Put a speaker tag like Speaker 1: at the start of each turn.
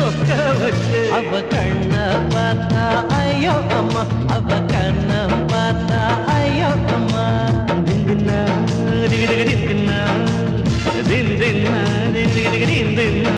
Speaker 1: சொக்க வச்சு
Speaker 2: அவ கண்ண பார்த்தா ஐயோ அம்மா, அவ கண்ண பார்த்தா ஐயோ அம்மா.
Speaker 1: தின்னா தின்னா தின்னா தின்னா தின்னா தின்னா